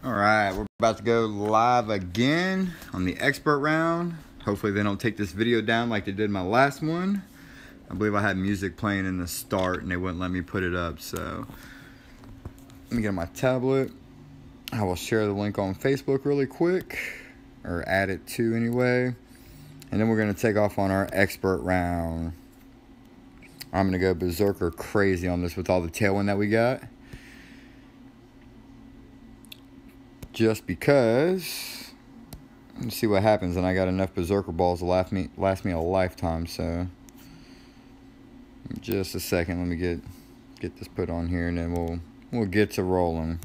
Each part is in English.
Alright, we're about to go live again on the expert round. Hopefully they don't take this video down like they did my last one. I believe I had music playing in the start and they wouldn't let me put it up, so let me get on my tablet. I will share the link on Facebook really quick, or add it to anyway. And then we're going to take off on our expert round. I'm going to go berserker crazy on this with all the tailwind that we got. Just because, let's see what happens, and I got enough berserker balls to last me a lifetime. So, just a second, let me get this put on here, and then we'll get to rolling.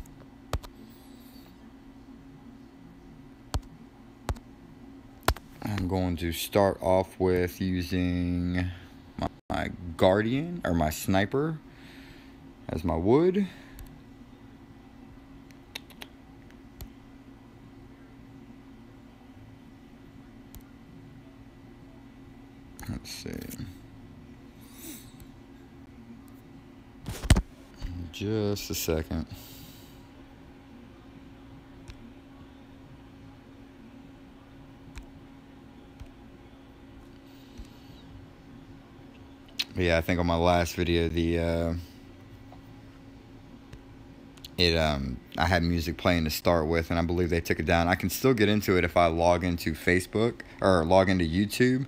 I'm going to start off with using my guardian or my sniper as my wood. Let's see. Just a second. Yeah, I think on my last video, I had music playing to start with, and I believe they took it down. I can still get into it if I log into Facebook or log into YouTube.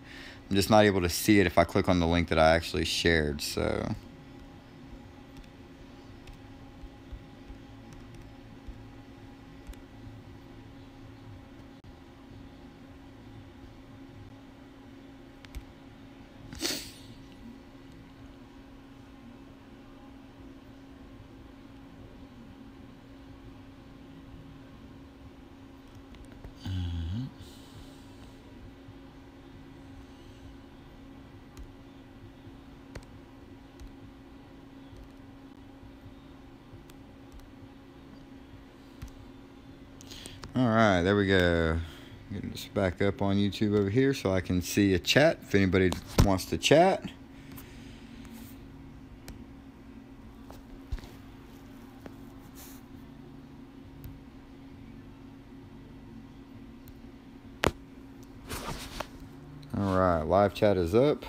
I'm just not able to see it if I click on the link that I actually shared, so. Alright, there we go. Get this back up on YouTube over here so I can see a chat if anybody wants to chat. Alright, live chat is up.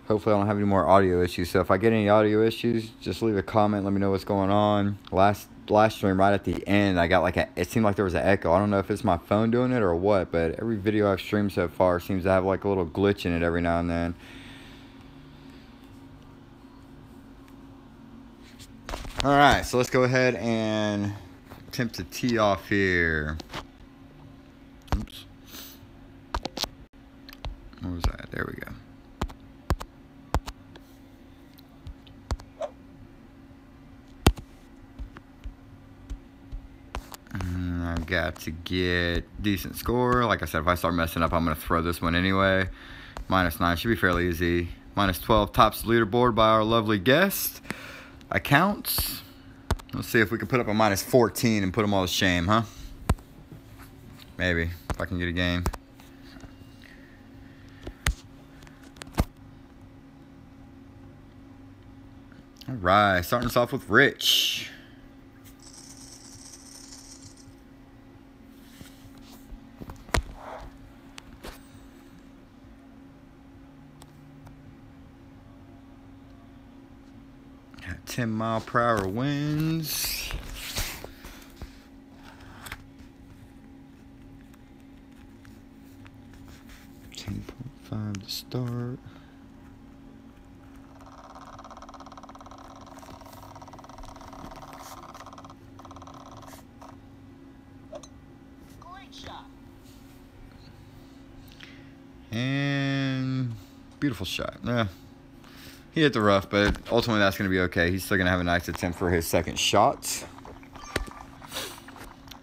Hopefully I don't have any more audio issues. So if I get any audio issues, just leave a comment. Let me know what's going on. Last stream, right at the end, I got it seemed like there was an echo. I don't know if it's my phone doing it or what, but every video I've streamed so far seems to have like a little glitch in it every now and then. Alright, so let's go ahead and attempt to tee off here. Oops. Where was that? There we go. I've got to get decent score. Like I said, if I start messing up, I'm going to throw this one anyway. -9 should be fairly easy. -12 tops the leaderboard by our lovely guest. Accounts. Let's see if we can put up a -14 and put them all to shame, huh? Maybe, if I can get a game. Alright, starting us off with Rich. Got 10-mile-per-hour winds. $10.5 to start. And beautiful shot. Yeah, he hit the rough, but ultimately that's going to be okay. He's still going to have a nice attempt for his second shot.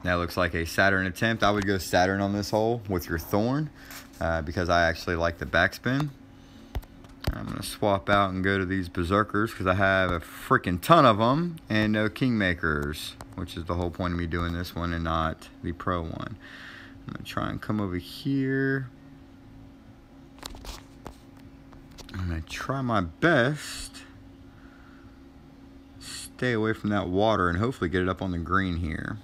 That looks like a Saturn attempt. I would go Saturn on this hole with your Thorn because I actually like the backspin. I'm going to swap out and go to these Berserkers because I have a freaking ton of them and no Kingmakers, which is the whole point of me doing this one and not the Pro one. I'm going to try and come over here. I'm going to try my best stay away from that water and hopefully get it up on the green here.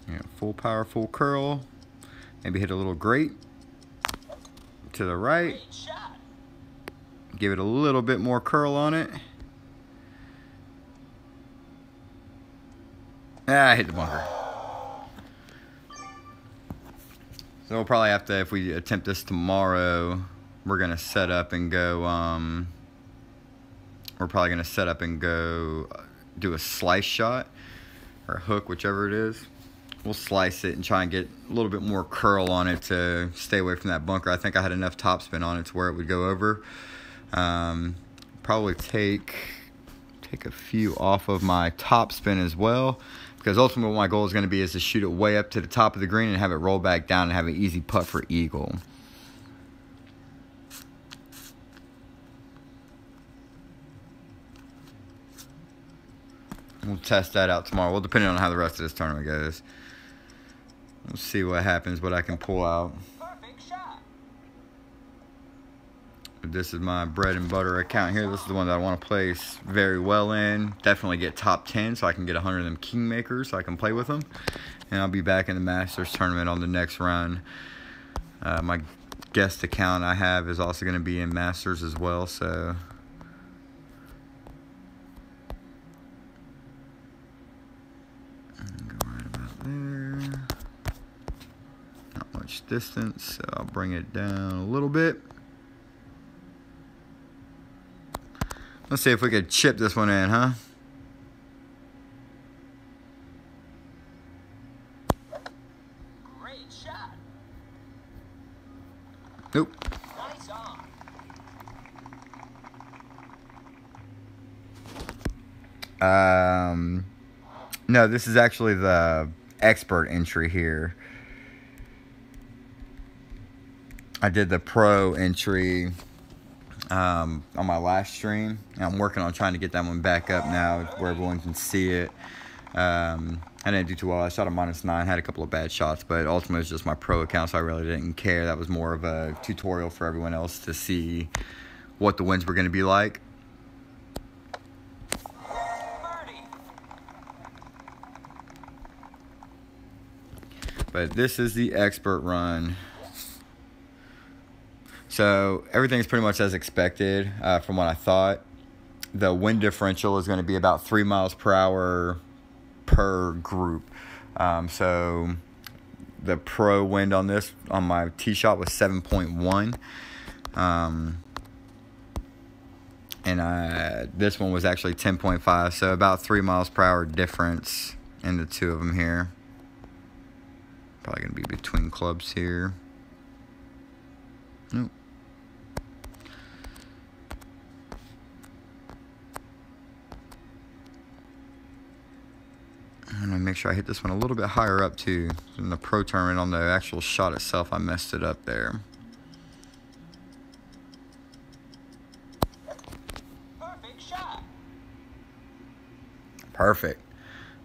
Yeah, full power, full curl. Maybe hit a little grate to the right. Give it a little bit more curl on it. Ah, I hit the bunker. So we'll probably have to, if we attempt this tomorrow, we're gonna set up and go, we're probably gonna set up and go do a slice shot or a hook, whichever it is. We'll slice it and try and get a little bit more curl on it to stay away from that bunker. I think I had enough topspin on it to where it would go over. Probably take a few off of my topspin as well, because ultimately what my goal is going to be is to shoot it way up to the top of the green and have it roll back down and have an easy putt for eagle. We'll test that out tomorrow. Well, depending on how the rest of this tournament goes. We'll see what happens, what I can pull out. This is my bread and butter account here. This is the one that I want to place very well in. Definitely get top 10 so I can get 100 of them kingmakers so I can play with them. And I'll be back in the Masters tournament on the next run. My guest account I have is also going to be in Masters as well, so... Go right about there. Not much distance, so I'll bring it down a little bit. Let's see if we could chip this one in, huh? Great shot. Nope. Nice on. No, this is actually the expert entry here. I did the pro entry on my last stream, and I'm working on trying to get that one back up now where everyone can see it. I didn't do too well. I shot a -9, had a couple of bad shots, but ultimately it's just my pro account, so I really didn't care. That was more of a tutorial for everyone else to see what the wins were going to be like. But this is the expert run. So everything's pretty much as expected from what I thought. The wind differential is going to be about 3 miles per hour per group. So the pro wind on this, on my tee shot, was 7.1. And this one was actually 10.5. So about 3 miles per hour difference in the two of them here. Probably going to be between clubs here. Nope. I'm going to make sure I hit this one a little bit higher up too. In the pro tournament, on the actual shot itself, I messed it up there. Perfect shot. Perfect.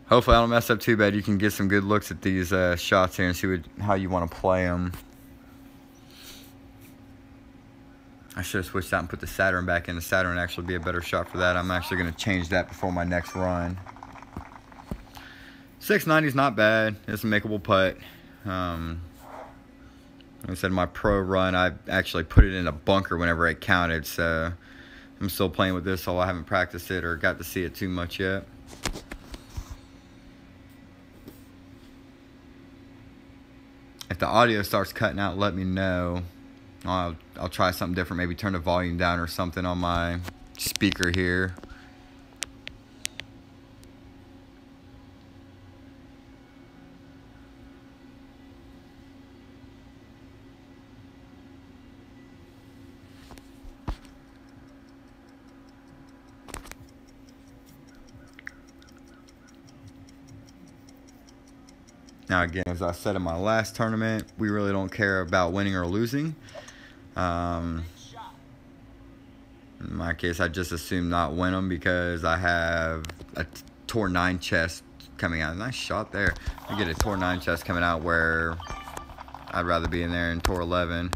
Hopefully I don't mess up too bad. You can get some good looks at these shots here and see how you want to play them. I should have switched out and put the Saturn back in. The Saturn actually be a better shot for that. I'm actually going to change that before my next run. 690 is not bad. It's a makeable putt. Like I said, my pro run, I actually put it in a bunker whenever it counted. So I'm still playing with this, so I haven't practiced it or got to see it too much yet. If the audio starts cutting out, let me know. I'll try something different. Maybe turn the volume down or something on my speaker here. Now again, as I said in my last tournament, we really don't care about winning or losing. In my case, I just assume not win them because I have a torn 9 chest coming out. Nice shot there. We get a Tour 9 chest coming out where I'd rather be in there in Tour 11.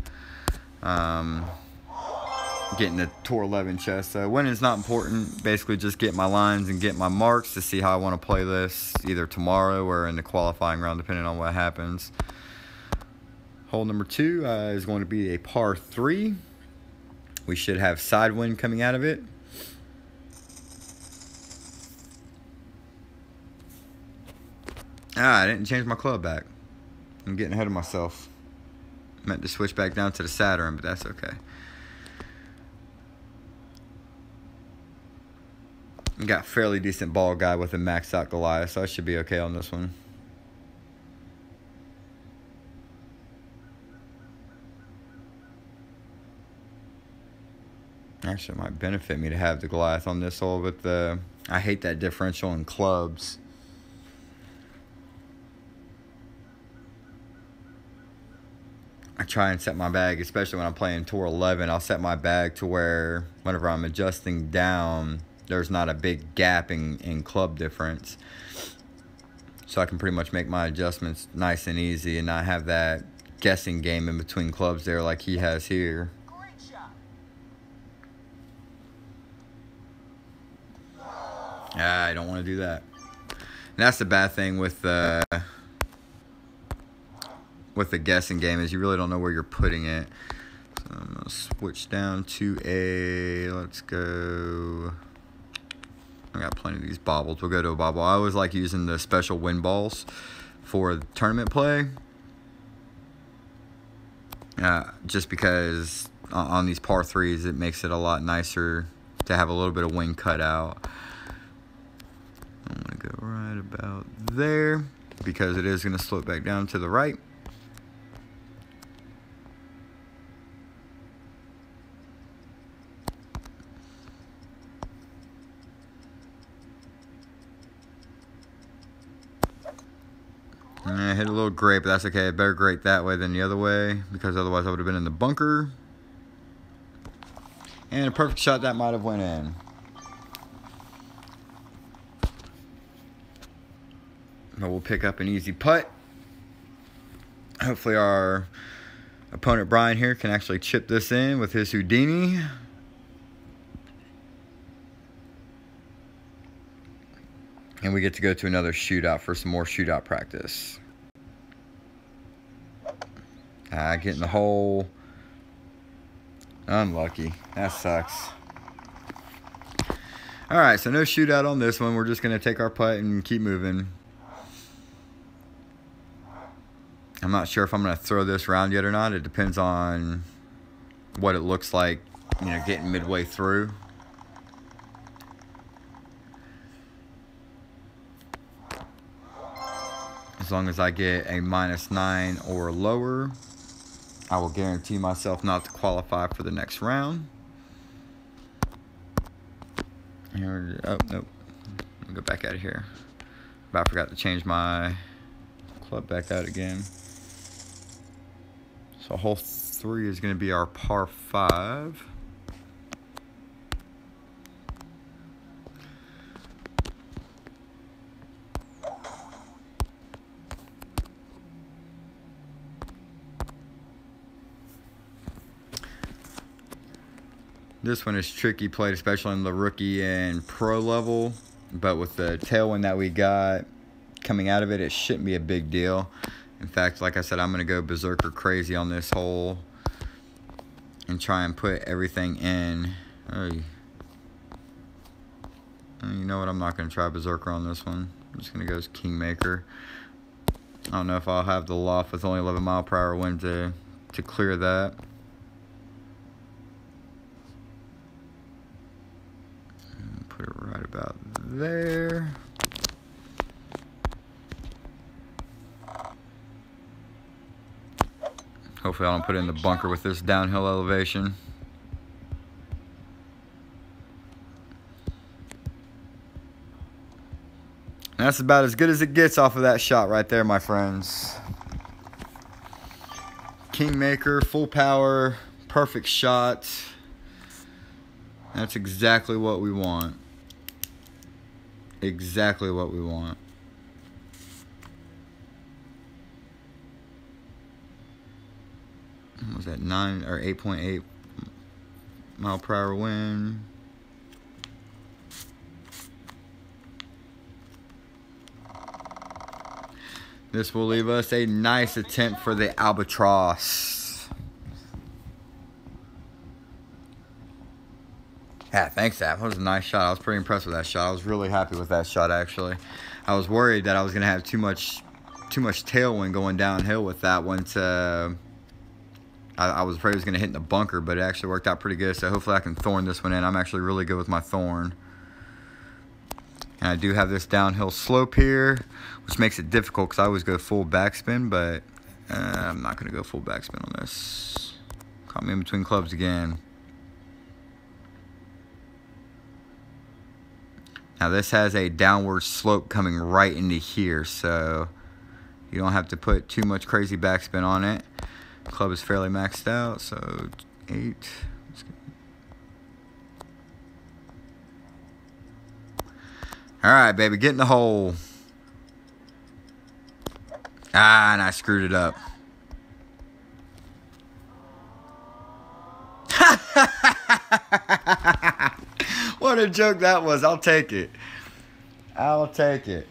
Getting a Tour 11 chest. So winning's not important. Basically just get my lines and get my marks to see how I want to play this either tomorrow or in the qualifying round, depending on what happens. Hole number 2 is going to be a par 3. We should have side wind coming out of it. I didn't change my club back. I'm getting ahead of myself. Meant to switch back down to the Saturn, but that's okay. Got fairly decent ball guy with a maxed out Goliath, so I should be okay on this one. Actually, it might benefit me to have the Goliath on this hole, but I hate that differential in clubs. I try and set my bag, especially when I'm playing Tour 11, I'll set my bag to where whenever I'm adjusting down, there's not a big gap in club difference. So I can pretty much make my adjustments nice and easy and not have that guessing game in between clubs there like he has here. Great shot. I don't want to do that. And that's the bad thing with the guessing game is you really don't know where you're putting it. So I'm going to switch down to let's go. I got plenty of these bobbles. We'll go to a bobble. I always like using the special wind balls for tournament play. Just because on these par 3s, it makes it a lot nicer to have a little bit of wind cut out. I'm going to go right about there because it is going to slope back down to the right. I hit a little great, but that's okay. Better great that way than the other way because otherwise I would have been in the bunker. And a perfect shot that might have went in. But we'll pick up an easy putt. Hopefully our opponent Brian here can actually chip this in with his Houdini. And we get to go to another shootout for some more shootout practice. Getting the hole. Unlucky. That sucks. Alright, so no shootout on this one. We're just going to take our putt and keep moving. I'm not sure if I'm going to throw this round yet or not. It depends on what it looks like, getting midway through. As long as I get a -9 or lower, I will guarantee myself not to qualify for the next round. Here, oh, nope. Let me go back out of here. But I forgot to change my club back out again. So hole 3 is going to be our par 5. This one is tricky played, especially in the rookie and pro level. But with the tailwind that we got coming out of it, it shouldn't be a big deal. In fact, like I said, I'm going to go berserker crazy on this hole and try and put everything in. Oh, you know what? I'm not going to try berserker on this one. I'm just going to go as Kingmaker. I don't know if I'll have the loft with only 11 mile per hour wind to clear that. Put it right about there. Hopefully I don't put it in the bunker with this downhill elevation. And that's about as good as it gets off of that shot right there, my friends. Kingmaker, full power, perfect shot. That's exactly what we want. Exactly what we want. was that 9 or 8.8 mile per hour wind. This will leave us a nice attempt for the albatross. Yeah, thanks, Zap. That was a nice shot. I was pretty impressed with that shot. I was really happy with that shot, actually. I was worried that I was going to have too much tailwind going downhill with that one. I was afraid it was going to hit in the bunker, but it actually worked out pretty good. So hopefully I can thorn this one in. I'm actually really good with my thorn. And I do have this downhill slope here, which makes it difficult because I always go full backspin, but I'm not going to go full backspin on this. Caught me in between clubs again. Now this has a downward slope coming right into here, so you don't have to put too much crazy backspin on it. Club is fairly maxed out, so 8. Alright, baby, get in the hole. Ah, and I screwed it up. What a joke that was. I'll take it. I'll take it.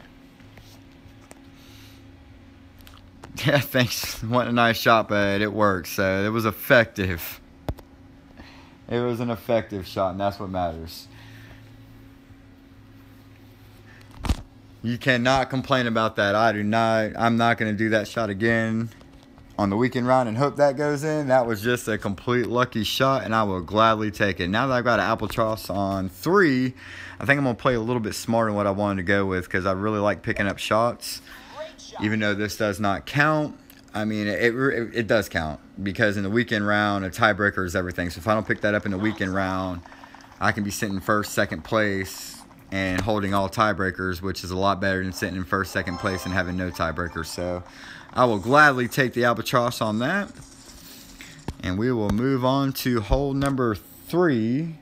Yeah, thanks. What a nice shot, but it worked. So it was effective. It was an effective shot, and that's what matters. You cannot complain about that. I'm not going to do that shot again on the weekend round and hope that goes in. That was just a complete lucky shot, and I will gladly take it. Now that I've got an albatross on 3, I think I'm going to play a little bit smarter than what I wanted to go with, because I really like picking up shots. Even though this does not count, I mean, it does count, because in the weekend round, a tiebreaker is everything. So if I don't pick that up in the weekend round, I can be sitting first, second place, and holding all tiebreakers, which is a lot better than sitting in first, second place and having no tiebreakers. So I will gladly take the albatross on that. And we will move on to hole number 3.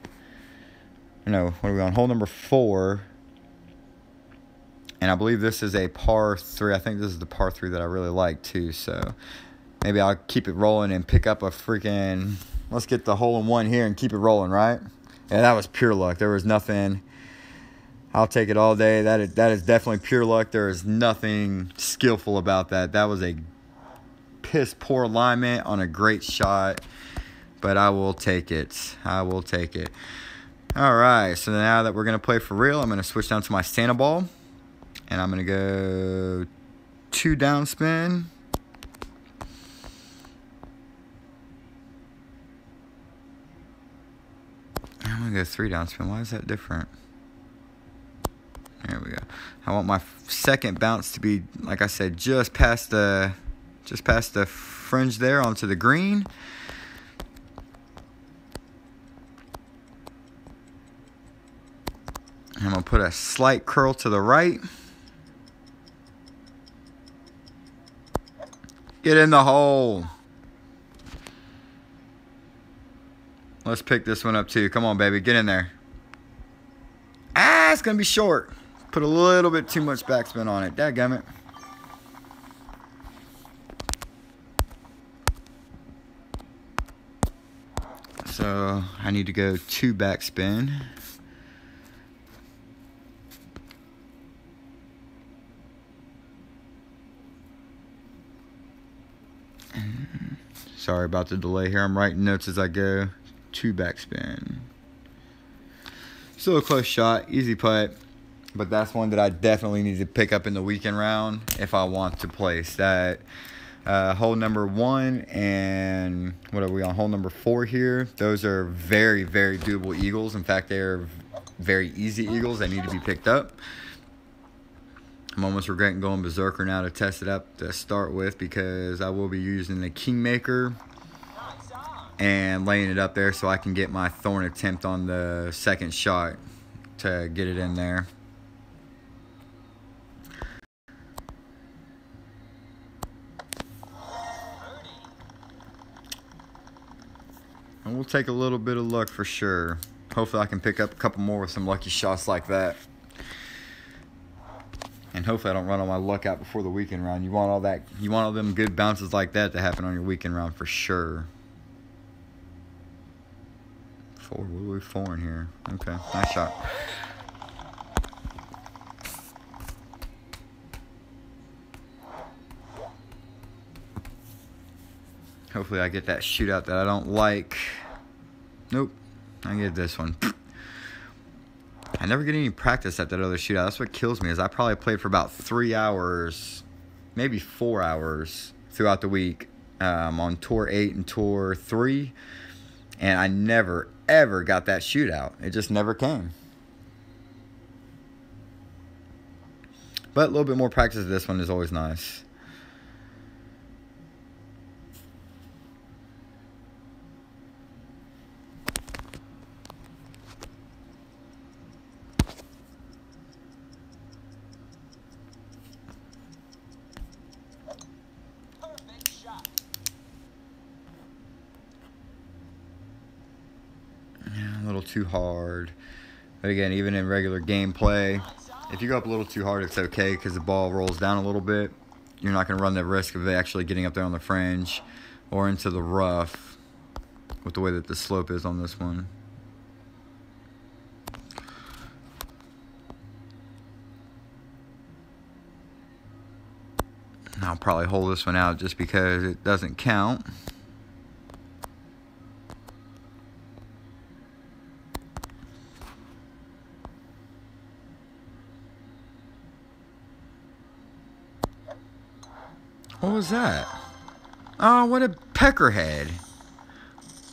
No, what are we on? Hole number 4. And I believe this is a par 3. I think this is the par 3 that I really like too. So maybe I'll keep it rolling and pick up a freaking... Let's get the hole in 1 here and keep it rolling, right? Yeah, that was pure luck. There was nothing... I'll take it all day. That is definitely pure luck. There is nothing skillful about that. That was a piss poor alignment on a great shot. But I will take it. I will take it. All right. So now that we're going to play for real, I'm going to switch down to my Santa ball. And I'm going to go 2 down spin. I'm going to go 3 down spin. Why is that different? There we go. I want my second bounce to be, like I said, just past the fringe there onto the green. I'm going to put a slight curl to the right. Get in the hole. Let's pick this one up too. Come on, baby. Get in there. Ah, it's going to be short. Put a little bit too much backspin on it. Dadgummit. So I need to go 2 backspin. Sorry about the delay here. I'm writing notes as I go. 2 backspin. Still a close shot. Easy putt. But that's one that I definitely need to pick up in the weekend round if I want to place. That hole number 1 and what are we on? Hole number 4 here. Those are very, very doable eagles. In fact, they're very easy eagles that need to be picked up. I'm almost regretting going berserker now to test it up to start with, because I will be using the Kingmaker and laying it up there so I can get my thorn attempt on the second shot to get it in there. And we'll take a little bit of luck for sure. Hopefully I can pick up a couple more with some lucky shots like that. And hopefully I don't run all my luck out before the weekend round. You want all them good bounces like that to happen on your weekend round for sure. 4. What are we 4 in here? Okay, nice shot. Hopefully I get that shootout that I don't like. Nope. I get this one. I never get any practice at that other shootout. That's what kills me, is I probably played for about 3 hours, maybe 4 hours throughout the week on Tour 8 and Tour 3. And I never, ever got that shootout. It just never came. But a little bit more practice of this one is always nice. Perfect shot. Yeah, a little too hard. But again, even in regular gameplay, if you go up a little too hard, it's okay because the ball rolls down a little bit. You're not going to run the risk of it actually getting up there on the fringe or into the rough with the way that the slope is on this one. I'll probably hold this one out just because it doesn't count. What was that? Oh, what a peckerhead.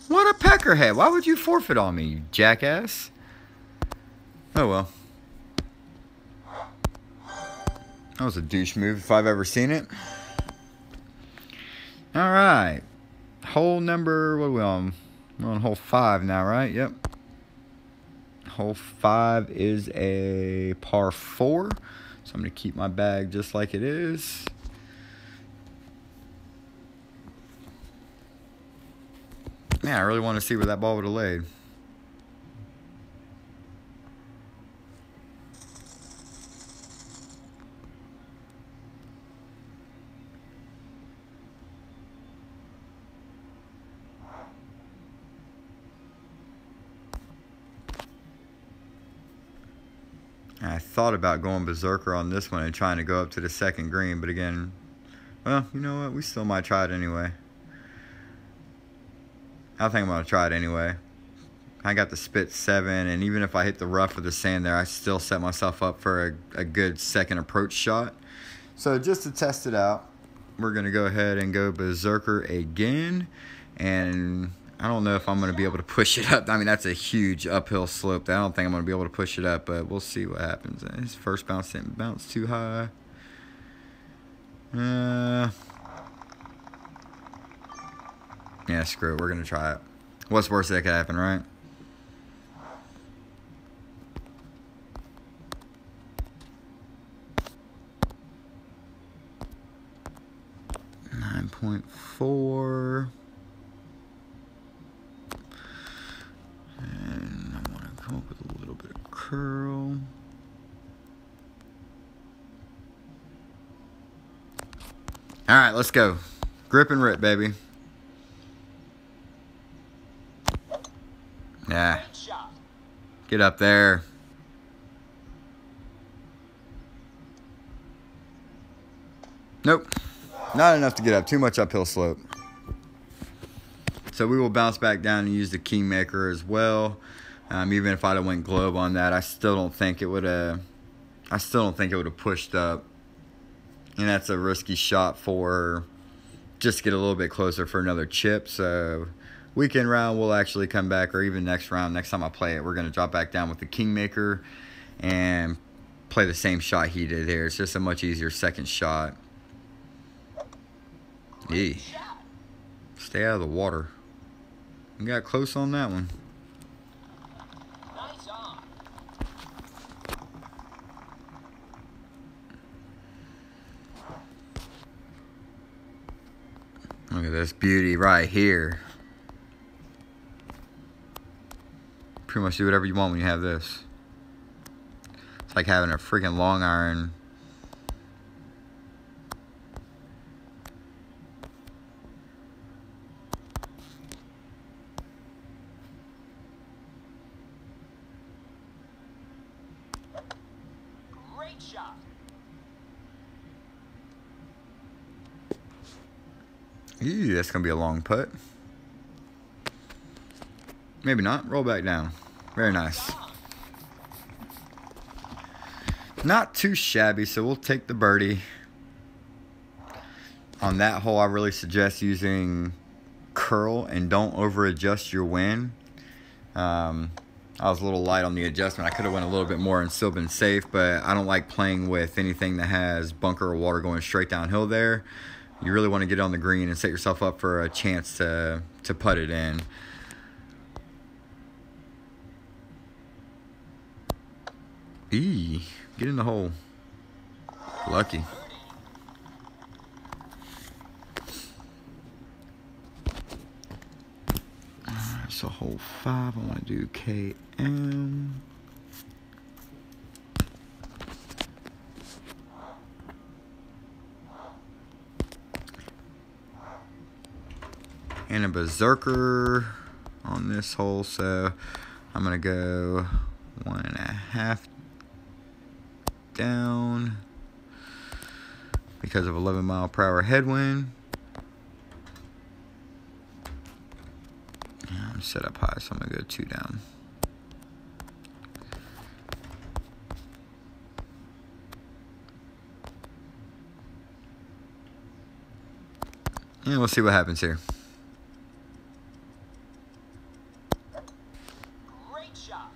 What a peckerhead. Why would you forfeit on me, you jackass? Oh well. That was a douche move if I've ever seen it. Alright. Hole number, what are we on? We're on hole 5 now, right? Yep. Hole 5 is a par 4. So I'm going to keep my bag just like it is. Man, I really want to see where that ball would have laid. I thought about going berserker on this one and trying to go up to the second green, but again, well, you know what? We still might try it anyway. I think I'm going to try it anyway. I got the spit 7, and even if I hit the rough of the sand there, I still set myself up for a good second approach shot. So just to test it out, we're going to go ahead and go berserker again. And I don't know if I'm going to be able to push it up. I mean, that's a huge uphill slope. I don't think I'm going to be able to push it up, but we'll see what happens. His first bounce didn't bounce too high. Yeah, screw it. We're going to try it. What's worse that could happen, right? .4. And I want to come up with a little bit of curl. All right, let's go. Grip and rip, baby. Yeah. Get up there. Nope. Not enough to get up. Too much uphill slope. So we will bounce back down and use the Kingmaker as well. Even if I'd have went globe on that, I still don't think it would have. I still don't think it would have pushed up. And that's a risky shot for just to get a little bit closer for another chip. So weekend round, we'll actually come back, or even next round, next time I play it, we're going to drop back down with the Kingmaker and play the same shot he did here. It's just a much easier second shot. Yeah. Stay out of the water. We got close on that one. Nice on. Look at this beauty right here. Pretty much do whatever you want when you have this. It's like having a freaking long iron. shot. Ew, that's gonna be a long putt. Maybe not. Roll back down. Very nice. Not too shabby, so we'll take the birdie. On that hole, I really suggest using curl and don't over adjust your wind. I was a little light on the adjustment. I could have went a little bit more and still been safe, but I don't like playing with anything that has bunker or water going straight downhill there. You really want to get on the green and set yourself up for a chance to putt it in. Get in the hole. Lucky. Alright, so hole 5, I want to do KM. And a berserker on this hole, so I'm going to go 1.5 down because of 11-mile-per-hour headwind. I'm set up high, so I'm going to go 2 down. And we'll see what happens here. Great shot.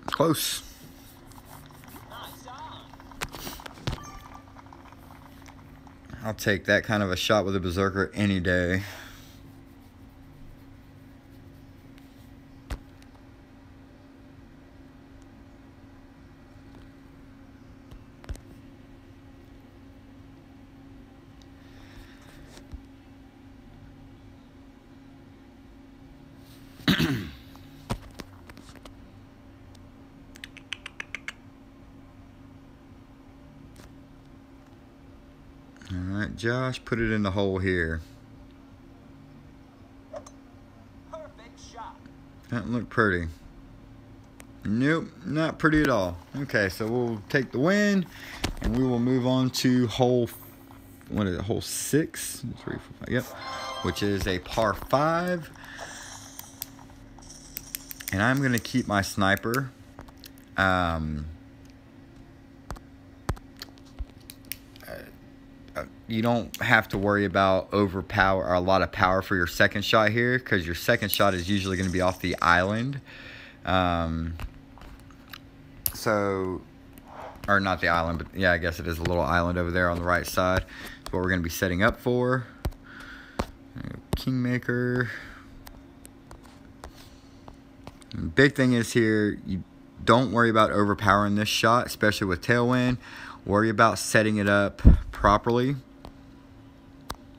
Close. Nice on. I'll take that kind of a shot with a berserker any day. Alright, Josh, put it in the hole here. Perfect shot. Doesn't look pretty. Nope, not pretty at all. Okay, so we'll take the win, and we will move on to hole, what is it, hole 6? 3, 4, 5, yep. Which is a par 5. And I'm going to keep my sniper. You don't have to worry about overpower or a lot of power for your second shot here, because your second shot is usually going to be off the island. Or not the island, but yeah, I guess it is a little island over there on the right side. That's what we're going to be setting up for. Kingmaker. And the big thing is here, you don't worry about overpowering this shot, especially with tailwind. Worry about setting it up properly,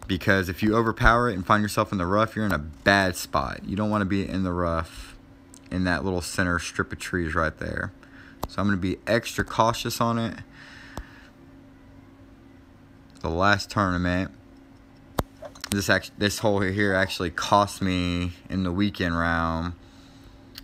because if you overpower it and find yourself in the rough, you're in a bad spot. You don't want to be in the rough in that little center strip of trees right there. So I'm going to be extra cautious on it. The last tournament, this hole here actually cost me in the weekend round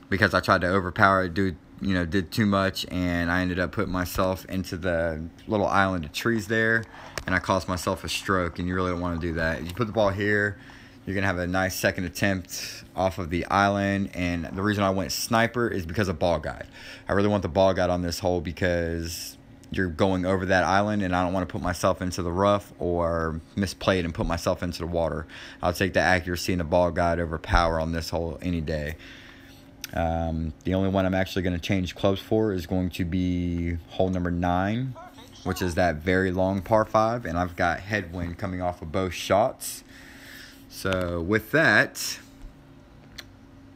because I tried to overpower it, did too much, and I ended up putting myself into the little island of trees there, and I caused myself a stroke, and you really don't want to do that. If you put the ball here, you're going to have a nice second attempt off of the island, and the reason I went sniper is because of ball guide. I really want the ball guide on this hole because you're going over that island, and I don't want to put myself into the rough or misplay it and put myself into the water. I'll take the accuracy and the ball guide over power on this hole any day. The only one I'm actually going to change clubs for is going to be hole number 9, which is that very long par 5, and I've got headwind coming off of both shots. So with that,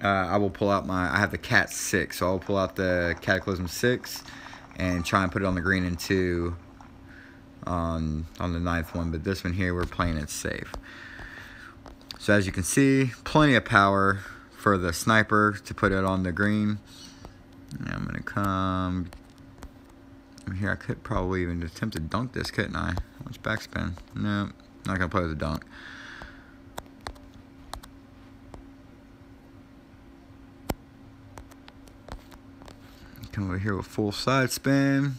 I will pull out I have the Cat 6, so I'll pull out the Cataclysm 6 and try and put it on the green in 2 on the 9th one, but this one here, we're playing it safe. So as you can see, plenty of power for the sniper to put it on the green. And I'm going to come here. I could probably even attempt to dunk this, couldn't I? How much backspin? No, not going to play with the dunk. Come over here with full side spin.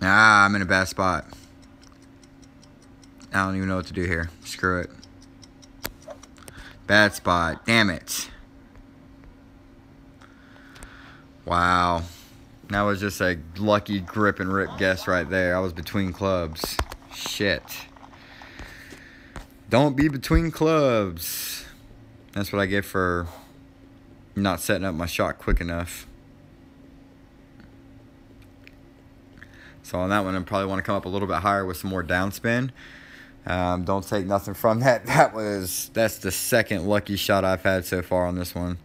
Ah, I'm in a bad spot. I don't even know what to do here. Screw it. Bad spot. Damn it. Wow. That was just a lucky grip and rip guess right there. I was between clubs. Shit. Don't be between clubs. That's what I get for not setting up my shot quick enough. So on that one, I probably want to come up a little bit higher with some more downspin. Don't take nothing from that. That's the second lucky shot I've had so far on this one.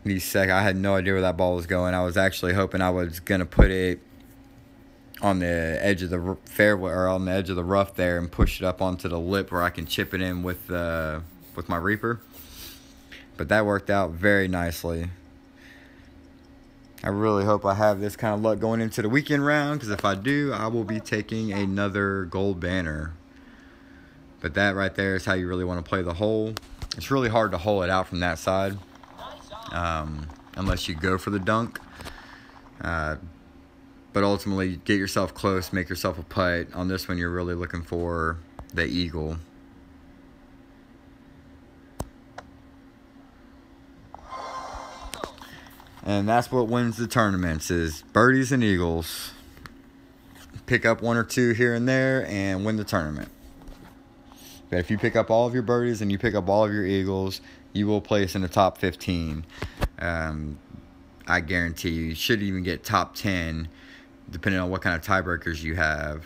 I had no idea where that ball was going. I was actually hoping I was gonna put it on the edge of the fairway or on the edge of the rough there and push it up onto the lip where I can chip it in with my Reaper. But that worked out very nicely. I really hope I have this kind of luck going into the weekend round, because if I do, I will be taking another gold banner. But that right there is how you really want to play the hole. It's really hard to hole it out from that side, unless you go for the dunk. But ultimately, get yourself close, make yourself a putt. On this one, you're really looking for the eagle. And that's what wins the tournaments, is birdies and eagles. Pick up one or two here and there and win the tournament. But if you pick up all of your birdies and you pick up all of your eagles, you will place in the top 15. I guarantee you should even get top 10, depending on what kind of tiebreakers you have.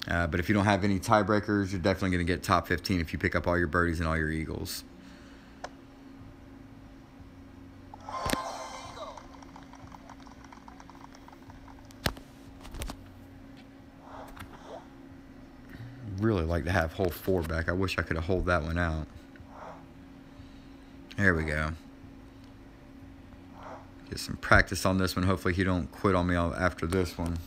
But if you don't have any tiebreakers, you're definitely going to get top 15 if you pick up all your birdies and all your eagles. Really like to have hole 4 back. I wish I could have holed that one out. There we go. Get some practice on this one. Hopefully he don't quit on me after this one.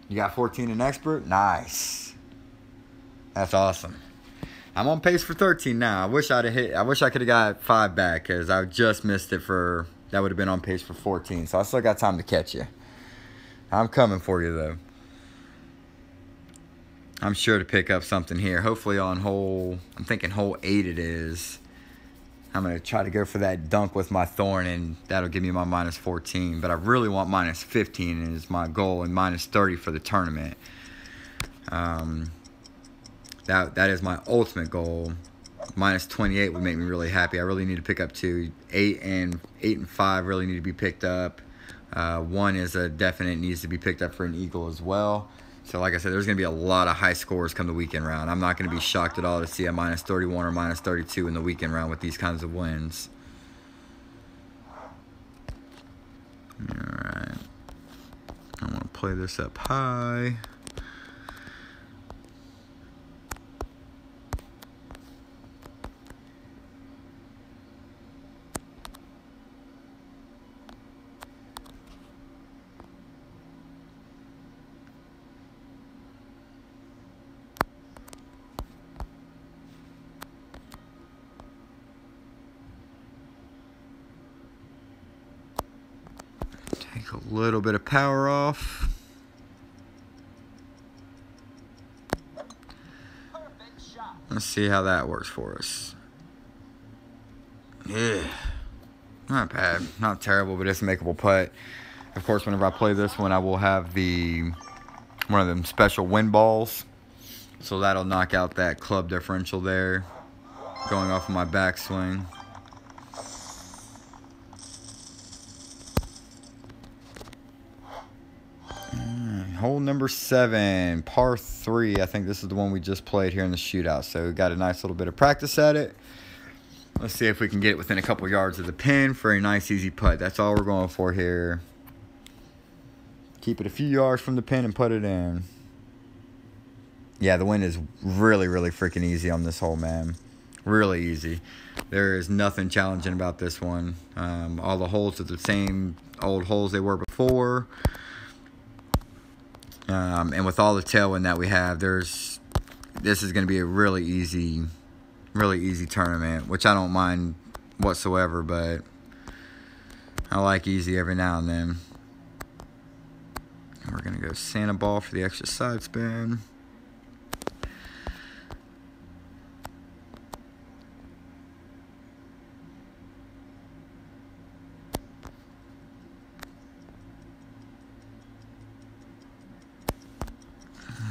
You got 14 in expert? Nice. That's awesome. I'm on pace for 13 now. I wish I could have got 5 back, because I just missed it for, that would have been on pace for 14. So I still got time to catch you. I'm coming for you though. I'm sure to pick up something here. Hopefully on I'm thinking hole 8 it is. I'm going to try to go for that dunk with my thorn, and that'll give me my minus 14. But I really want minus 15 is my goal, and minus 30 for the tournament. That is my ultimate goal. Minus 28 would make me really happy. I really need to pick up 2. 8 and 5 really need to be picked up. 1 is a definite, needs to be picked up for an eagle as well. So like I said, there's going to be a lot of high scores come the weekend round. I'm not going to be shocked at all to see a minus 31 or minus 32 in the weekend round with these kinds of wins. Alright. I want to play this up high. Take a little bit of power off. Perfect shot. Let's see how that works for us. Yeah. Not bad. Not terrible, but it's a makeable putt. Of course, whenever I play this one, I will have one of them special wind balls. So that'll knock out that club differential there, going off of my backswing. Hole number 7, par 3. I think this is the one we just played here in the shootout. So we got a nice little bit of practice at it. Let's see if we can get it within a couple yards of the pin for a nice easy putt. That's all we're going for here. Keep it a few yards from the pin and put it in. Yeah, the wind is really, really freaking easy on this hole, man. Really easy. There is nothing challenging about this one. All the holes are the same old holes they were before. And with all the tailwind that we have, this is going to be a really easy tournament, which I don't mind whatsoever, but I like easy every now and then. And we're going to go Santa ball for the extra side spin.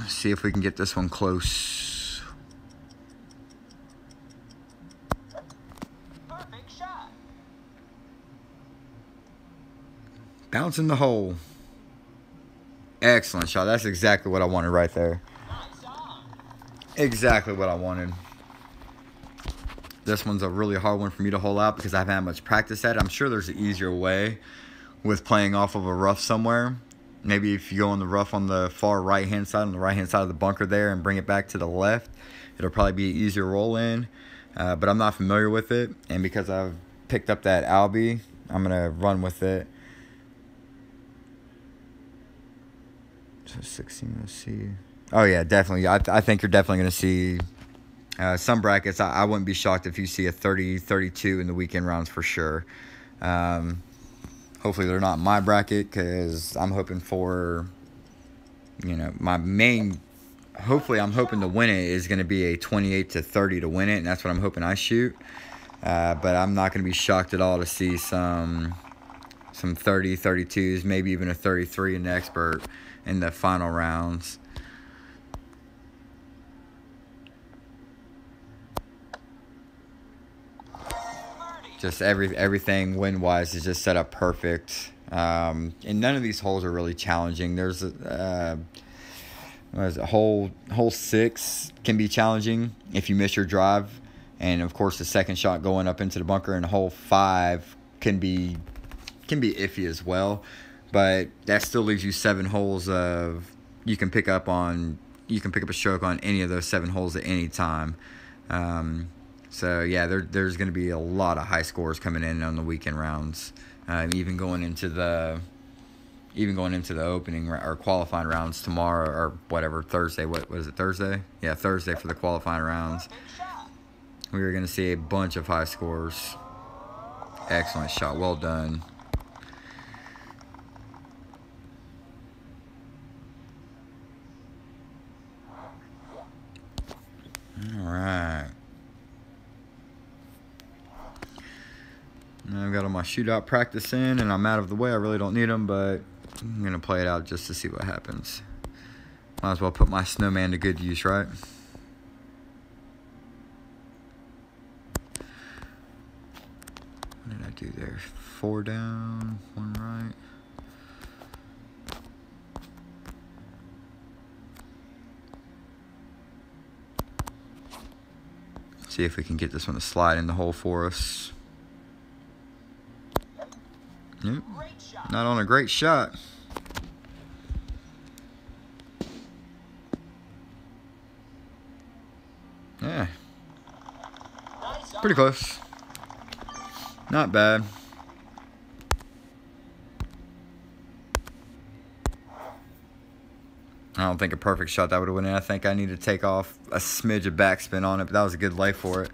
Let's see if we can get this one close. Perfect shot. Bouncing the hole. Excellent shot. That's exactly what I wanted right there. Nice on. Exactly what I wanted. This one's a really hard one for me to hole out because I haven't had much practice at it. I'm sure there's an easier way with playing off of a rough somewhere. Maybe if you go on the rough on the far right-hand side, on the right-hand side of the bunker there, and bring it back to the left, it'll probably be an easier roll in. But I'm not familiar with it, and because I've picked up that Albie, I'm going to run with it. So 16, let's see. Oh, yeah, definitely. I think you're definitely going to see some brackets. I wouldn't be shocked if you see a 30-32 in the weekend rounds for sure. Hopefully they're not in my bracket because I'm hoping for, my main, hopefully I'm hoping to win it is going to be a 28-30 to win it, and that's what I'm hoping I shoot. But I'm not going to be shocked at all to see some 30-32s, maybe even a 33 in the expert in the final rounds. Just everything wind-wise is just set up perfect. And none of these holes are really challenging. There's hole 6 can be challenging if you miss your drive. And, of course, the second shot going up into the bunker. And hole 5 can be iffy as well. But that still leaves you 7 holes of you can pick up a stroke on any of those 7 holes at any time. So yeah, there's going to be a lot of high scores coming in on the weekend rounds, even going into the opening or qualifying rounds tomorrow or whatever, Thursday. What is it, Thursday? Yeah, Thursday for the qualifying rounds. We are going to see a bunch of high scores. Excellent shot, well done. All right. Now I've got all my shootout practice in, and I'm out of the way. I really don't need them, but I'm going to play it out just to see what happens. Might as well put my snowman to good use, right? What did I do there? 4 down, 1 right. See if we can get this one to slide in the hole for us. Nope. Not on a great shot. Yeah. Pretty close. Not bad. I don't think a perfect shot that would have went in. I think I need to take off a smidge of backspin on it, but that was a good lay for it.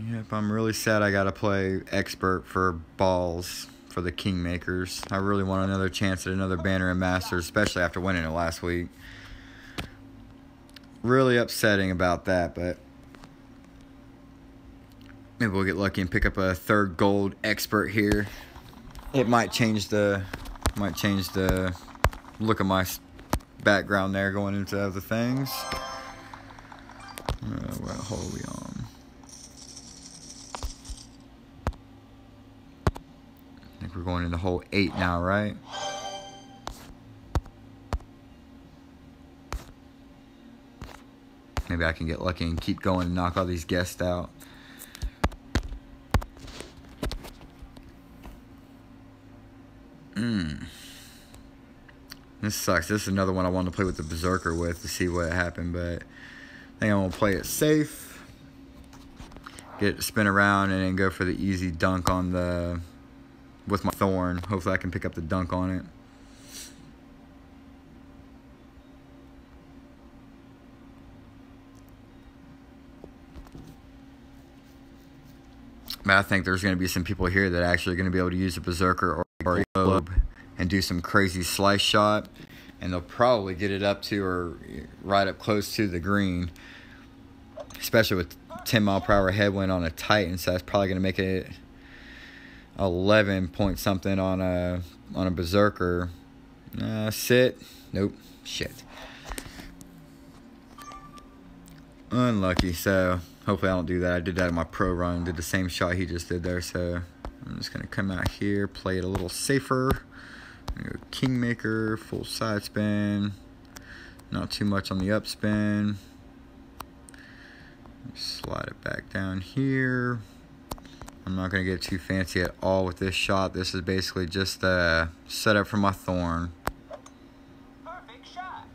Yep, I'm really sad I gotta play expert for balls for the Kingmakers. I really want another chance at another banner and Masters, especially after winning it last week. Really upsetting about that, but maybe we'll get lucky and pick up a 3rd gold expert here. It might change the look of my background there going into other things. What hole are we on? I think we're going into hole 8 now, right? Maybe I can get lucky and keep going and knock all these guests out. This sucks. This is another one I wanted to play with the Berserker with to see what happened, but I think I'm going to play it safe. Get it to spin around and then go for the easy dunk on the... with my Thorn. Hopefully I can pick up the dunk on it. But I think there's going to be some people here that are actually going to be able to use a Berserker or a Globe and do some crazy slice shot. And they'll probably get it up to or right up close to the green. Especially with 10 mile per hour headwind on a Titan. So that's probably going to make it 11 point something on a Berserker. Sit. Nope. Shit. Unlucky. So hopefully I don't do that. I did that in my pro run. Did the same shot he just did there. So I'm just going to come out here. Play it a little safer. Kingmaker. Full side spin. Not too much on the up spin. Slide it back down here. I'm not going to get too fancy at all with this shot. This is basically just a setup for my Thorn. Perfect shot.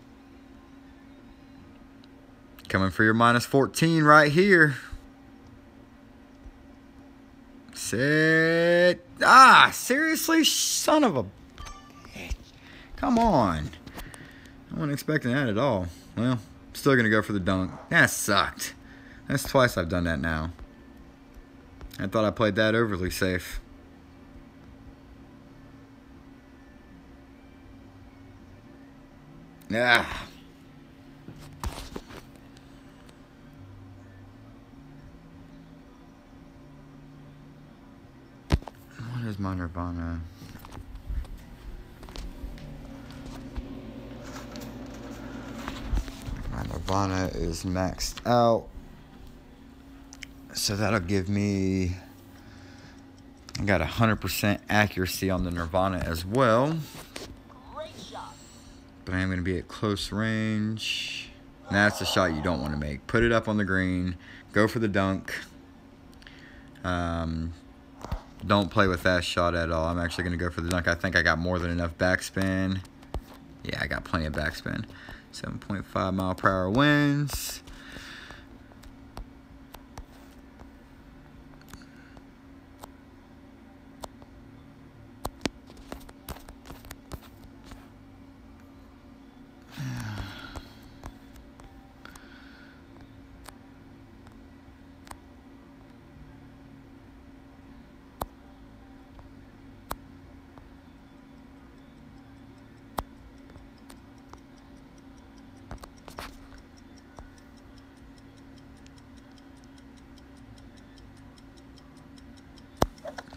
Coming for your minus 14 right here. Sit. Ah, seriously? Son of a bitch. Come on. I wasn't expecting that at all. Well, still going to go for the dunk. That sucked. That's twice I've done that now. I thought I played that overly safe. Ah. What is my Nirvana? My Nirvana is maxed out. So that'll give me, I got 100% accuracy on the Nirvana as well. Great shot. But I am going to be at close range. And that's the shot you don't want to make. Put it up on the green. Go for the dunk. Don't play with that shot at all. I'm actually going to go for the dunk. I think I got more than enough backspin. Yeah, I got plenty of backspin. 7.5 mile per hour winds.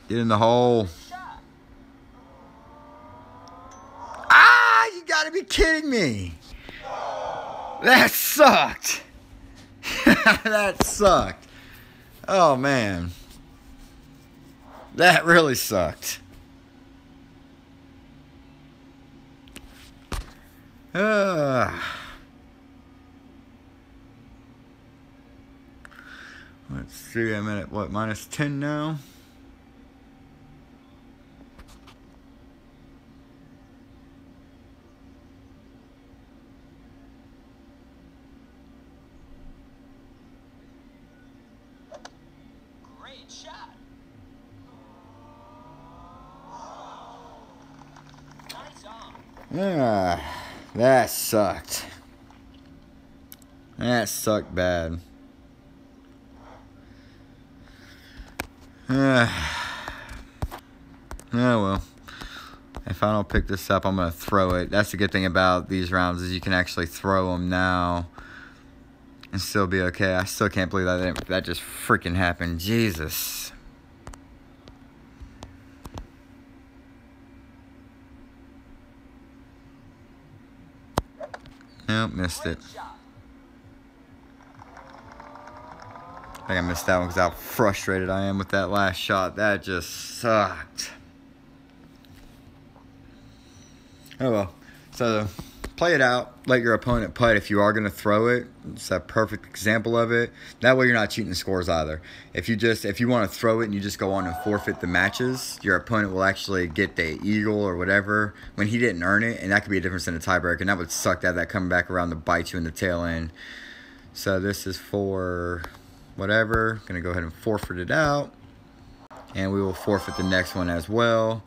Get in the hole. Shot. Ah, you gotta be kidding me. That sucked. That sucked. Oh, man. That really sucked. Let's see, I'm at what, minus 10 now? Great shot. Nice on. That sucked. That sucked bad. Oh well. If I don't pick this up, I'm going to throw it. That's the good thing about these rounds is you can actually throw them now and still be okay. I still can't believe that just freaking happened. Jesus. Nope, missed it. Great shot. I think I missed that one because how frustrated I am with that last shot. That just sucked. Oh well. So play it out. Let your opponent putt if you are going to throw it. It's a perfect example of it. That way you're not cheating the scores either. If you want to throw it and you just go on and forfeit the matches, your opponent will actually get the eagle or whatever when he didn't earn it, and that could be a difference in a tiebreaker, and that would suck to have that coming back around to bite you in the tail end. So this is for whatever. Going to go ahead and forfeit it out, and we will forfeit the next one as well,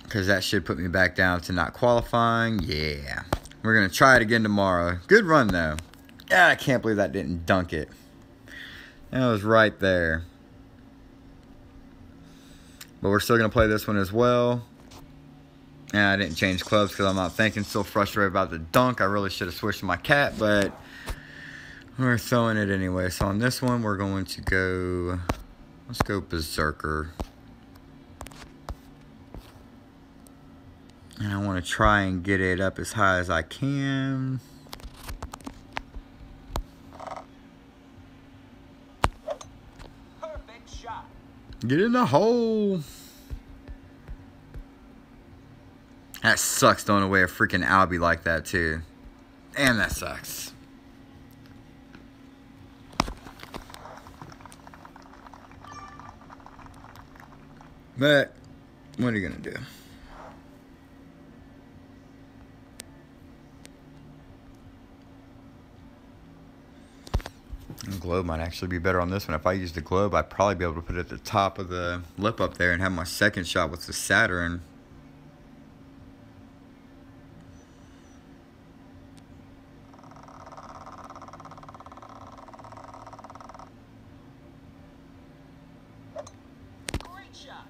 because that should put me back down to not qualifying. Yeah. We're going to try it again tomorrow. Good run, though. Yeah, I can't believe that didn't dunk it. That was right there. But we're still going to play this one as well. And I didn't change clubs because I'm not thinking. Still frustrated about the dunk. I really should have switched to my cat, but we're throwing it anyway. So on this one, we're going to go... Let's go Berserker. And I want to try and get it up as high as I can. Perfect shot. Get in the hole. That sucks throwing away a freaking Albie like that too. And that sucks. But what are you going to do? The globe might actually be better on this one. If I use the globe, I'd probably be able to put it at the top of the lip up there and have my second shot with the Saturn. Great shot.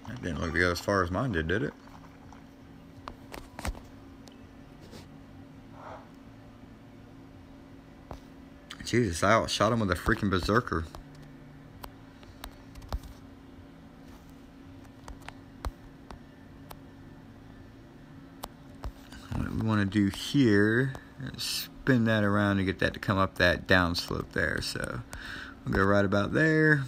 That didn't look to go as far as mine did it? Jesus, I outshot him with a freaking Berserker. What we want to do here is spin that around to get that to come up that downslope there. So we'll go right about there.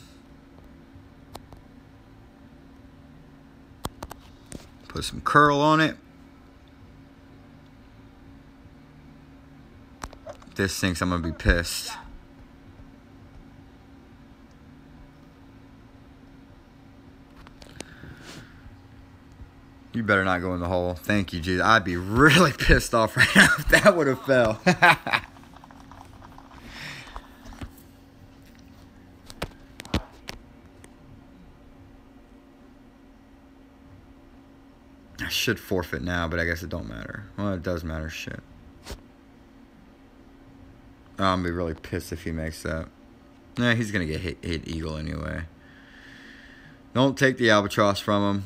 Put some curl on it. If this sinks, I'm going to be pissed. You better not go in the hole. Thank you, Jesus. I'd be really pissed off right now if that would have fell. I should forfeit now, but I guess it don't matter. Well, it does matter. Shit. Oh, I'm going to be really pissed if he makes that. Nah, he's going to get hit eagle anyway. Don't take the albatross from him.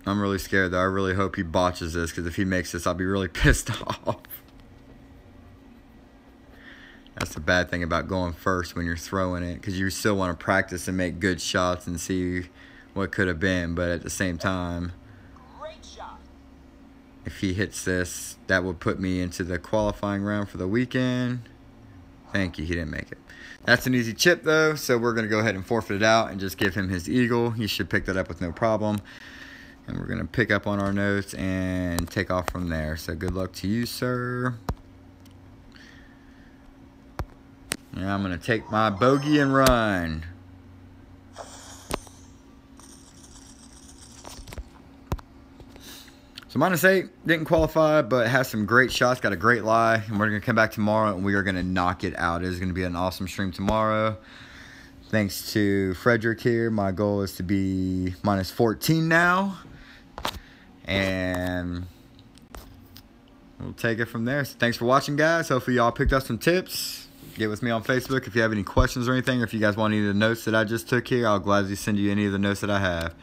I'm really scared, though. I really hope he botches this, because if he makes this, I'll be really pissed off. That's the bad thing about going first when you're throwing it, because you still want to practice and make good shots and see what could have been, but at the same time, Great shot. if he hits this, that would put me into the qualifying round for the weekend. Thank you, he didn't make it. That's an easy chip, though, so we're going to go ahead and forfeit it out and just give him his eagle. He should pick that up with no problem. And we're going to pick up on our notes and take off from there. So good luck to you, sir. And I'm going to take my bogey and run. So -8, didn't qualify, but has some great shots, got a great lie. And we're going to come back tomorrow and we are going to knock it out. It is going to be an awesome stream tomorrow. Thanks to Frederick here. My goal is to be -14 now. And we'll take it from there. So thanks for watching, guys. Hopefully y'all picked up some tips. Get with me on Facebook if you have any questions or anything. Or if you guys want any of the notes that I just took here, I'll gladly send you any of the notes that I have.